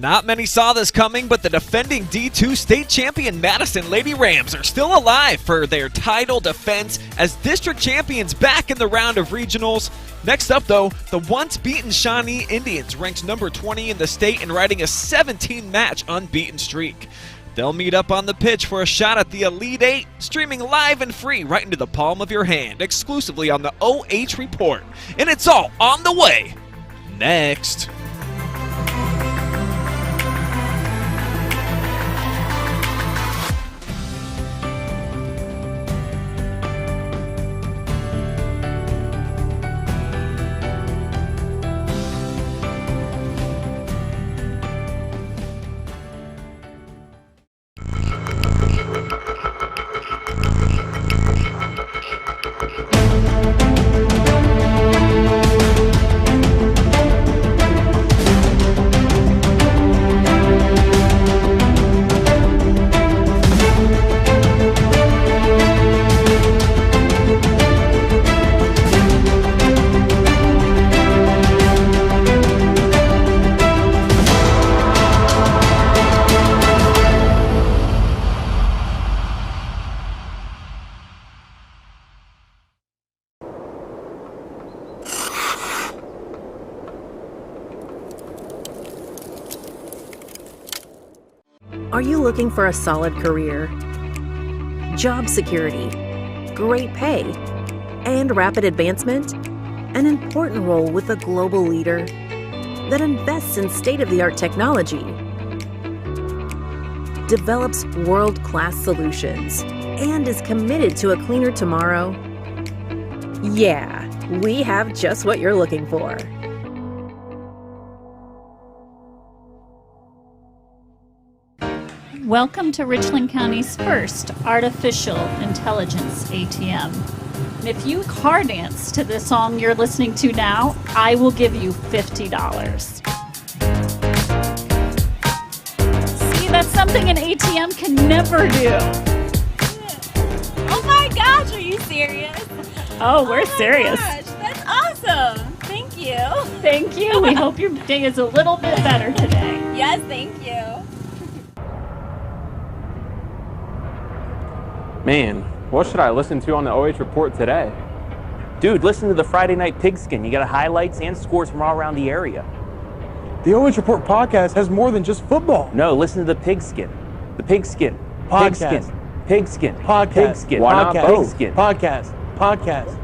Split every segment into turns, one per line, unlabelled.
Not many saw this coming, but the defending D2 state champion Madison Lady Rams are still alive for their title defense as district champions back in the round of regionals. Next up, though, the once-beaten Shawnee Indians ranked number 20 in the state and riding a 17-match unbeaten streak. They'll meet up on the pitch for a shot at the Elite Eight, streaming live and free right into the palm of your hand, exclusively on the OH Report. And it's all on the way next.
Are you looking for a solid career, job security, great pay, and rapid advancement? An important role with a global leader that invests in state-of-the-art technology, develops world-class solutions, and is committed to a cleaner tomorrow? Yeah, we have just what you're looking for.
Welcome to Richland County's first artificial intelligence ATM. And if you car dance to the song you're listening to now, I will give you $50. See, that's something an ATM can never do.
Oh my gosh, are you serious?
Oh, we're serious.
Gosh, that's awesome. Thank you.
Thank you. We hope your day is a little bit better today.
Yes, thank you.
Man, what should I listen to on the OH Report today?
Dude, listen to the Friday Night Pigskin. You got highlights and scores from all around the area.
The OH Report podcast has more than just football.
No, listen to the Pigskin. The Pigskin.
Podcast.
Pigskin.
Podcast.
Pigskin.
Why not
Podcast.
both?
Pigskin.
Podcast.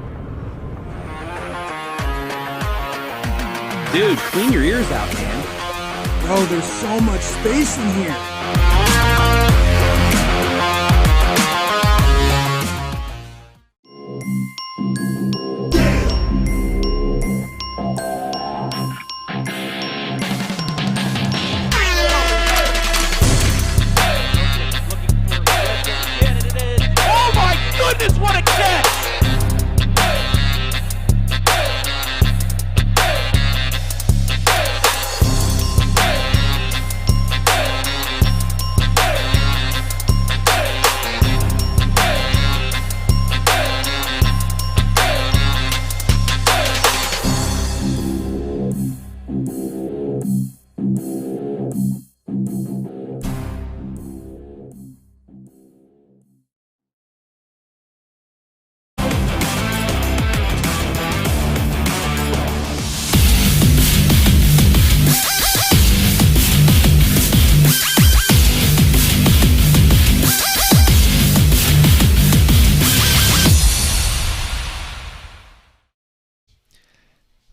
Dude, clean your ears out, man.
Bro, there's so much space in here.
What a catch!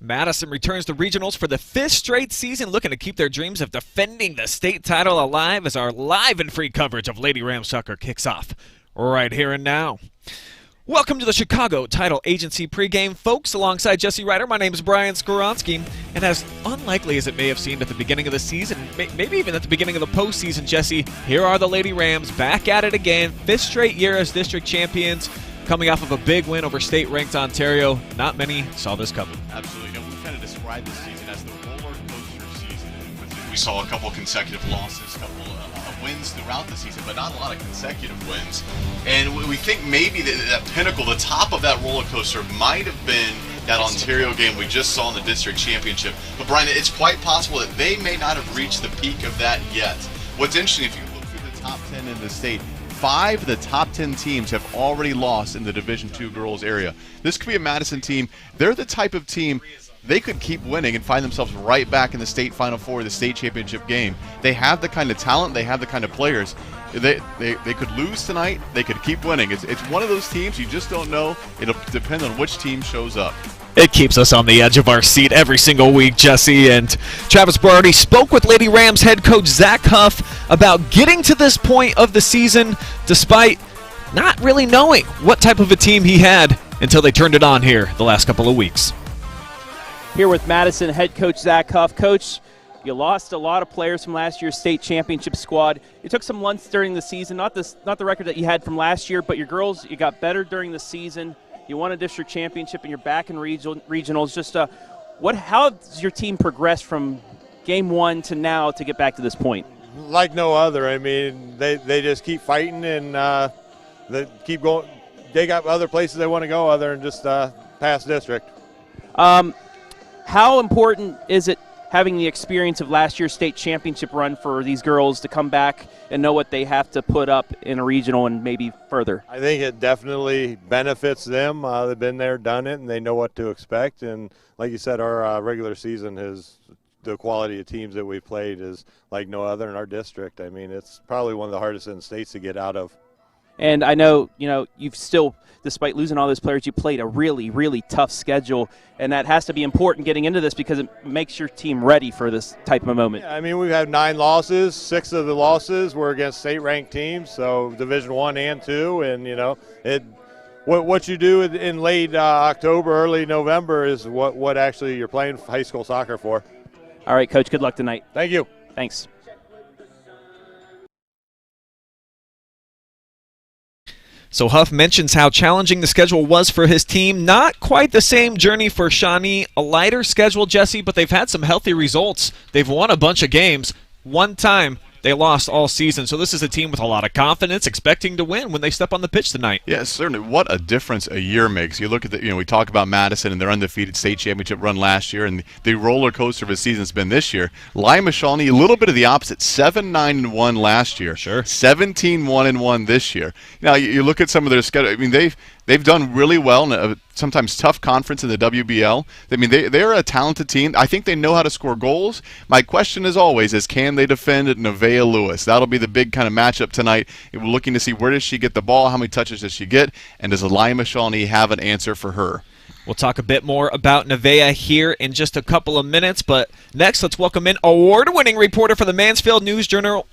Madison returns to regionals for the 5th straight season, looking to keep their dreams of defending the state title alive as our live and free coverage of Lady Rams soccer kicks off right here and now. Welcome to the Chicago Title Agency pregame, folks. Alongside Jesse Ryder, my name is Brian Skoronski, and as unlikely as it may have seemed at the beginning of the season, maybe even at the beginning of the postseason, Jesse, here are the Lady Rams back at it again, 5th straight year as district champions, coming off of a big win over state-ranked Ontario. Not many saw this coming.
Absolutely. You know, we kind of described this season as the roller coaster season. We saw a couple consecutive losses, a couple of wins throughout the season, but not a lot of consecutive wins. And we think maybe that pinnacle, the top of that roller coaster, might have been that Ontario game we just saw in the district championship. But Brian, it's quite possible that they may not have reached the peak of that yet. What's interesting, if you look through the top 10 in the state, 5 of the top 10 teams have already lost in the Division II girls area. This could be a Madison team. They're the type of team they could keep winning and find themselves right back in the state Final Four, the state championship game. They have the kind of talent, they have the kind of players. They could lose tonight, they could keep winning. It's one of those teams you just don't know. It'll depend on which team shows up.
It keeps us on the edge of our seat every single week, Jesse. And Travis Berardi spoke with Lady Rams head coach Zach Huff about getting to this point of the season despite not really knowing what type of a team he had until they turned it on here the last couple of weeks.
Here with Madison head coach Zach Huff. Coach, you lost a lot of players from last year's state championship squad. You took some lumps during the season, not the record that you had from last year, but your girls, you got better during the season. You won a district championship, and you're back in regionals. Just how has your team progressed from game one to now to get back to this point?
Like no other. I mean, they just keep fighting and they keep going. They got other places they want to go other than just past district.
How important is it having the experience of last year's state championship run for these girls to come back and know what they have to put up in a regional and maybe further?
I think it definitely benefits them. They've been there, done it, and they know what to expect. And like you said, our regular season the quality of teams that we've played is like no other in our district. I mean, it's probably one of the hardest in the states to get out of.
And I know, you've still, despite losing all those players, you played a really, really tough schedule, and that has to be important getting into this because it makes your team ready for this type of a moment.
Yeah, I mean, we've had 9 losses. 6 of the losses were against state-ranked teams, so Division I and II, and, what you do in late October, early November is what actually you're playing high school soccer for.
All right, Coach, good luck tonight.
Thank you.
Thanks.
So Huff mentions how challenging the schedule was for his team. Not quite the same journey for Shawnee. A lighter schedule, Jesse, but they've had some healthy results. They've won a bunch of games. One time they lost all season. So this is a team with a lot of confidence, expecting to win when they step on the pitch tonight.
Yeah, certainly. What a difference a year makes. You look at we talk about Madison and their undefeated state championship run last year, and the roller coaster of a season has been this year. Lima Shawnee, a little bit of the opposite. 7-9-1 last year.
Sure.
17-1-1 this year. Now you look at some of their schedule. I mean, they've done really well in a sometimes tough conference in the WBL. I mean, they're a talented team. I think they know how to score goals. My question, as always, is can they defend Nevaeh Lewis? That'll be the big kind of matchup tonight. We're looking to see where does she get the ball, how many touches does she get, and does Lima Shawnee have an answer for her?
We'll talk a bit more about Nevaeh here in just a couple of minutes, but next let's welcome in award-winning reporter for the Mansfield News-Journal,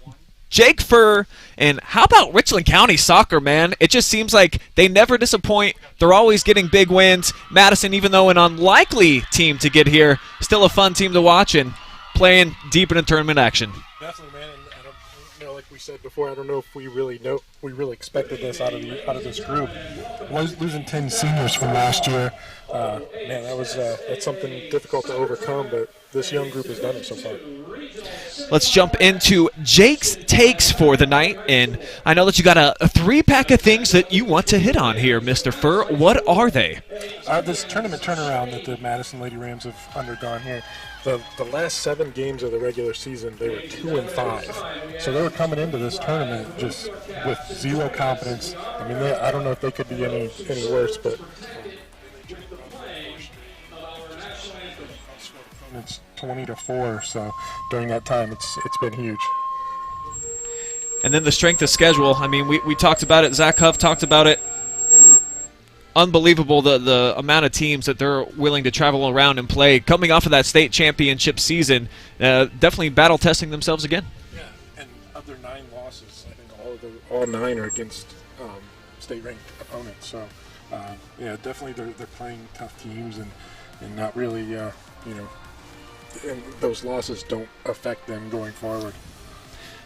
Jake Furr. And how about Richland County soccer, man? It just seems like they never disappoint. They're always getting big wins. Madison, even though an unlikely team to get here, still a fun team to watch and playing deep into tournament action.
Definitely, man. And I don't, like we said before, I don't know if we really expected this out of this group. Losing 10 seniors from last year, man, that's something difficult to overcome. But this young group has done it so far.
Let's jump into Jake's takes for the night, and I know that you got a 3-pack of things that you want to hit on here, Mr. Furr. What are they?
This tournament turnaround that the Madison Lady Rams have undergone here. The last 7 games of the regular season, they were 2-5. So they were coming into this tournament just with zero confidence. I mean, I don't know if they could be any worse, but it's 20-4. So during that time, it's been huge.
And then the strength of schedule. I mean, we talked about it. Zach Huff talked about it. Unbelievable the amount of teams that they're willing to travel around and play. Coming off of that state championship season, definitely battle testing themselves again.
Yeah, and of their 9 losses, I think all 9 are against state-ranked opponents. So, yeah, definitely they're playing tough teams and not really, and those losses don't affect them going forward.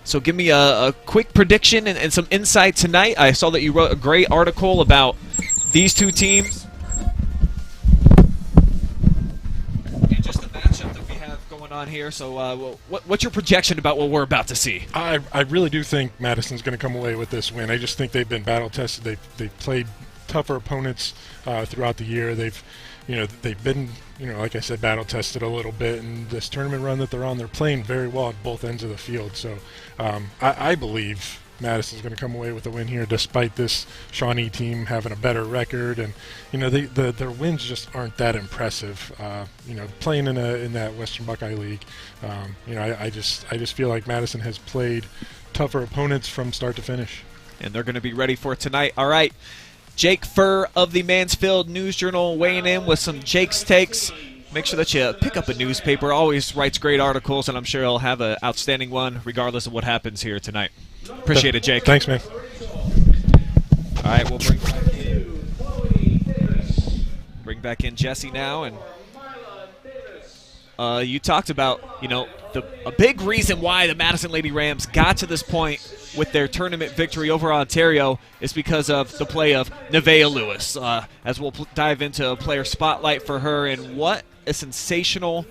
So give me a quick prediction and some insight tonight. I saw that you wrote a great article about these two teams. And just the matchup that we have going on here. So what's your projection about what we're about to see?
I really do think Madison's going to come away with this win. I just think they've been battle-tested. They've played tougher opponents throughout the year. They've been, like I said, battle-tested a little bit. And this tournament run that they're on, they're playing very well at both ends of the field. So I believe Madison's going to come away with a win here, despite this Shawnee team having a better record, and their wins just aren't that impressive. Playing in that Western Buckeye League, I just feel like Madison has played tougher opponents from start to finish,
and they're going to be ready for tonight. All right, Jake Furr of the Mansfield News Journal weighing in with some Jake's takes. Make sure that you pick up a newspaper. Always writes great articles, and I'm sure he'll have an outstanding one regardless of what happens here tonight. Appreciate it, Jake.
Thanks, man.
All right, we'll bring back in Jesse now. And you talked about, a big reason why the Madison Lady Rams got to this point with their tournament victory over Ontario is because of the play of Nevaeh Lewis. As we'll dive into a player spotlight for her, and what a sensational,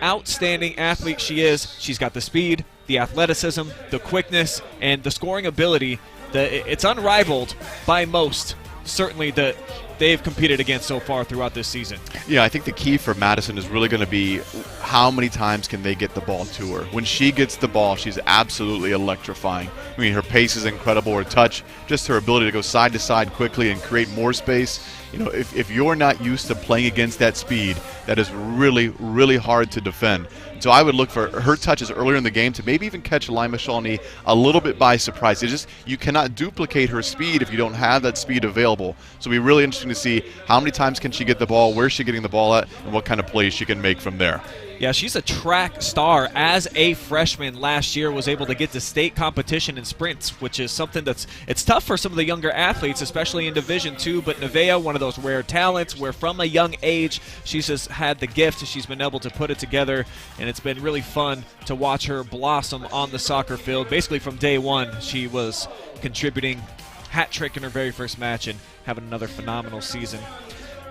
outstanding athlete she is. She's got the speed, the athleticism, the quickness, and the scoring ability that it's unrivaled by most, certainly, that they've competed against so far throughout this season.
Yeah, I think the key for Madison is really going to be how many times can they get the ball to her. When she gets the ball, she's absolutely electrifying. I mean, her pace is incredible, her touch, just her ability to go side to side quickly and create more space. If you're not used to playing against that speed, that is really, really hard to defend. So I would look for her touches earlier in the game to maybe even catch Lima Shawnee a little bit by surprise. You cannot duplicate her speed if you don't have that speed available. So it'll be really interesting to see how many times can she get the ball, where's she getting the ball at, and what kind of plays she can make from there.
Yeah, she's a track star. As a freshman last year, was able to get to state competition in sprints, which is something it's tough for some of the younger athletes, especially in Division II. But Nevaeh, one of those rare talents where from a young age she's just had the gift. She's been able to put it together, and it's been really fun to watch her blossom on the soccer field. Basically from day one, she was contributing, hat trick in her very first match, and having another phenomenal season.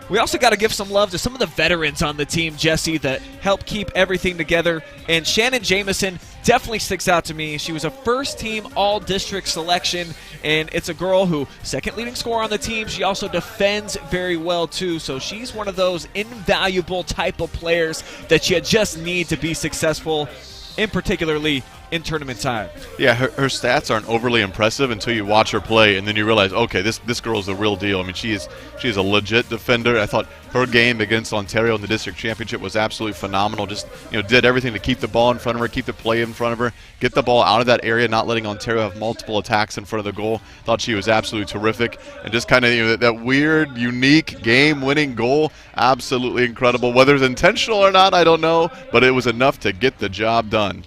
We also got to give some love to some of the veterans on the team, Jesse, that help keep everything together. And Shannon Jamison definitely sticks out to me. She was a first-team all-district selection, and it's a girl who, second leading scorer on the team, she also defends very well, too. So she's one of those invaluable type of players that you just need to be successful, in particularly in tournament time.
Yeah, her stats aren't overly impressive until you watch her play, and then you realize, okay, this girl is the real deal. I mean, she is a legit defender. I thought her game against Ontario in the district championship was absolutely phenomenal. Just did everything to keep the ball in front of her, keep the play in front of her, get the ball out of that area, not letting Ontario have multiple attacks in front of the goal. Thought she was absolutely terrific, and just kind of that weird, unique game-winning goal, absolutely incredible. Whether it's intentional or not, I don't know, but it was enough to get the job done.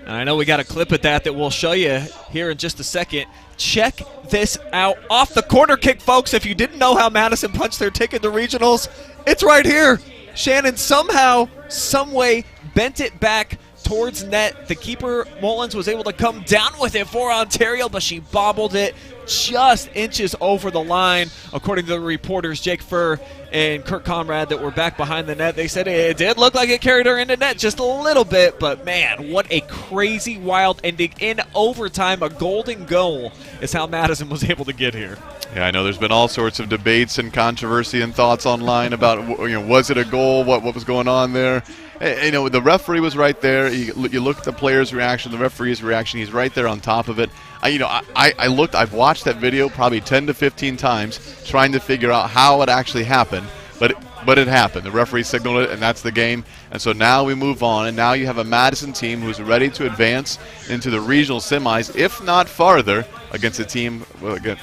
And I know we got a clip of that we'll show you here in just a second. Check this out. Off the corner kick, folks. If you didn't know how Madison punched their ticket to regionals, it's right here. Shannon somehow, someway bent it back towards net. The keeper, Mullins, was able to come down with it for Ontario, but she bobbled it just inches over the line. According to the reporters, Jake Furr and Kurt Conrad, that were back behind the net, they said it did look like it carried her into net just a little bit, but man, what a crazy, wild ending in overtime. A golden goal is how Madison was able to get here.
Yeah, I know there's been all sorts of debates and controversy and thoughts online about, was it a goal, what was going on there. The referee was right there. You look at the player's reaction, the referee's reaction. He's right there on top of it. I've watched that video probably 10 to 15 times trying to figure out how it actually happened, but it happened. The referee signaled it, and that's the game. And so now we move on, and now you have a Madison team who's ready to advance into the regional semis, if not farther, against a team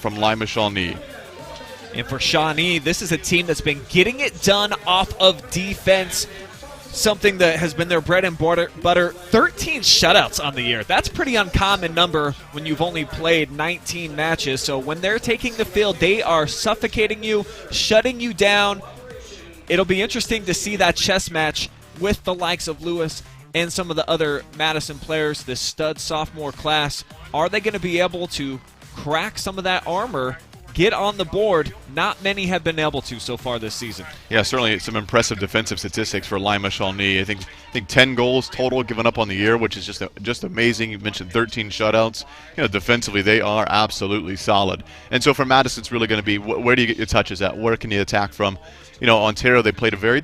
from Lima Shawnee.
And for Shawnee, this is a team that's been getting it done off of defense, something that has been their bread and butter. 13 shutouts on the year. That's a pretty uncommon number when you've only played 19 matches. So when they're taking the field, they are suffocating you, shutting you down. It'll be interesting to see that chess match with the likes of Lewis and some of the other Madison players, this stud sophomore class. Are they going to be able to crack some of that armor, get on the board? Not many have been able to so far this season.
Yeah, certainly some impressive defensive statistics for Lima Shawnee. I think 10 goals total given up on the year, which is just amazing. You mentioned 13 shutouts. Defensively they are absolutely solid. And so for Madison, it's really going to be where do you get your touches at? Where can you attack from? Ontario, they played a very